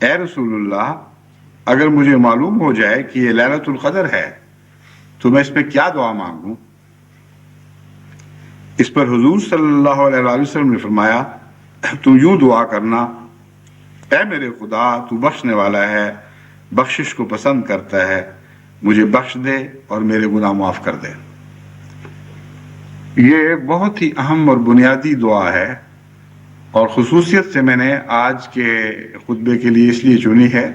اے رسول اللہ، اگر مجھے معلوم ہو جائے کہ یہ لیلۃ القدر ہے تو میں اس میں کیا دعا مانگوں؟ اس پر حضور صلی اللہ علیہ وآلہ وسلم نے فرمایا، تم یوں دعا کرنا، اے میرے خدا، تو بخشنے والا ہے، بخشش کو پسند کرتا ہے، مجھے بخش دے اور میرے گناہ معاف کر دے۔ یہ ایک بہت ہی اہم اور بنیادی دعا ہے، اور خصوصیت سے میں نے آج کے خطبے کے لیے اس لیے چنی ہے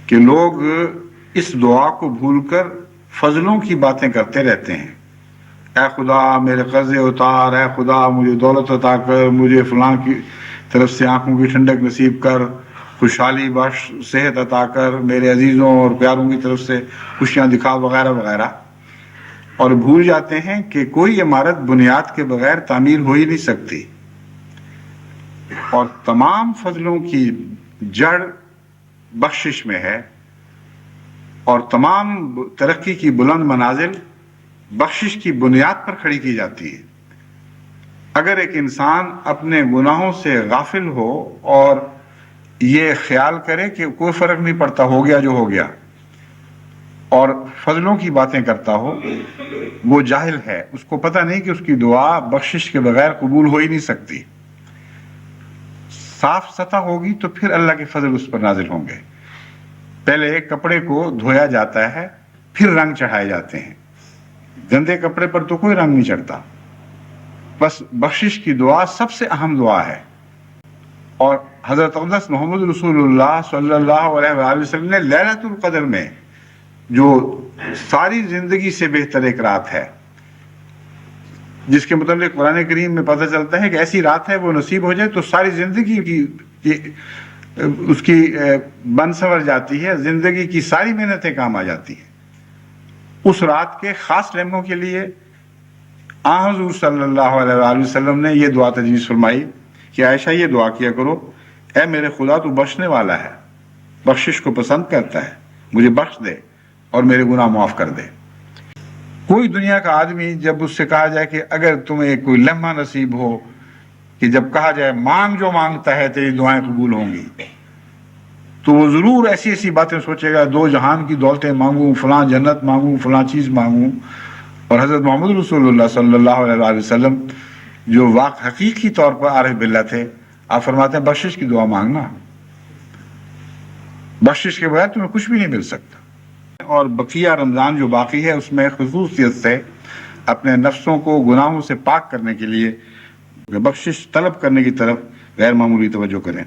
کہ لوگ اس دعا کو بھول کر فضلوں کی باتیں کرتے رہتے ہیں۔ اے خدا میرے قرضے اتار، اے خدا مجھے دولت عطا کر، مجھے فلاں کی طرف سے آنکھوں کی ٹھنڈک نصیب کر، خوشحالی بخش، صحت عطا کر، میرے عزیزوں اور پیاروں کی طرف سے خوشیاں دکھا، وغیرہ وغیرہ، اور بھول جاتے ہیں کہ کوئی عمارت بنیاد کے بغیر تعمیر ہو ہی نہیں سکتی، اور تمام فضلوں کی جڑ بخشش میں ہے، اور تمام ترقی کی بلند منازل بخشش کی بنیاد پر کھڑی کی جاتی ہے۔ اگر ایک انسان اپنے گناہوں سے غافل ہو اور یہ خیال کرے کہ کوئی فرق نہیں پڑتا، ہو گیا جو ہو گیا، اور فضلوں کی باتیں کرتا ہو، وہ جاہل ہے، اس کو پتہ نہیں کہ اس کی دعا بخشش کے بغیر قبول ہو ہی نہیں سکتی۔ صاف سطح ہوگی تو پھر اللہ کے فضل اس پر نازل ہوں گے۔ پہلے ایک کپڑے کو دھویا جاتا ہے، پھر رنگ چڑھائے جاتے ہیں، گندے کپڑے پر تو کوئی رنگ نہیں چڑھتا۔ بس بخشش کی دعا سب سے اہم دعا ہے، اور حضرت اقدس محمد رسول اللہ صلی اللہ علیہ وآلہ وسلم نے لیلۃ القدر میں، جو ساری زندگی سے بہتر ایک رات ہے، جس کے متعلق قرآن کریم میں پتہ چلتا ہے کہ ایسی رات ہے وہ نصیب ہو جائے تو ساری زندگی کی اس کی بن سنور جاتی ہے، زندگی کی ساری محنتیں کام آ جاتی ہیں۔ اس رات کے خاص لمحوں کے لیے آن حضور صلی اللہ علیہ وآلہ وسلم نے یہ دعا تجویز فرمائی کہ عائشہ یہ دعا کیا کرو، اے میرے خدا تو بخشنے والا ہے، بخشش کو پسند کرتا ہے، مجھے بخش دے اور میرے گناہ معاف کر دے۔ کوئی دنیا کا آدمی جب اس سے کہا جائے کہ اگر تمہیں کوئی لمحہ نصیب ہو کہ جب کہا جائے مانگ جو مانگتا ہے تیری دعائیں قبول ہوں گی، تو وہ ضرور ایسی ایسی باتیں سوچے گا، دو جہان کی دولتیں مانگوں، فلاں جنت مانگوں، فلاں چیز مانگوں۔ اور حضرت محمد رسول اللہ صلی اللہ علیہ وآلہ وسلم جو حقیقی طور پر عارف باللہ تھے، آپ فرماتے ہیں بخشش کی دعا مانگنا، بخشش کے بغیر تمہیں کچھ بھی نہیں مل سکتا۔ اور بقیہ رمضان جو باقی ہے اس میں خصوصیت سے اپنے نفسوں کو گناہوں سے پاک کرنے کے لیے بخشش طلب کرنے کی طرف غیر معمولی توجہ کریں۔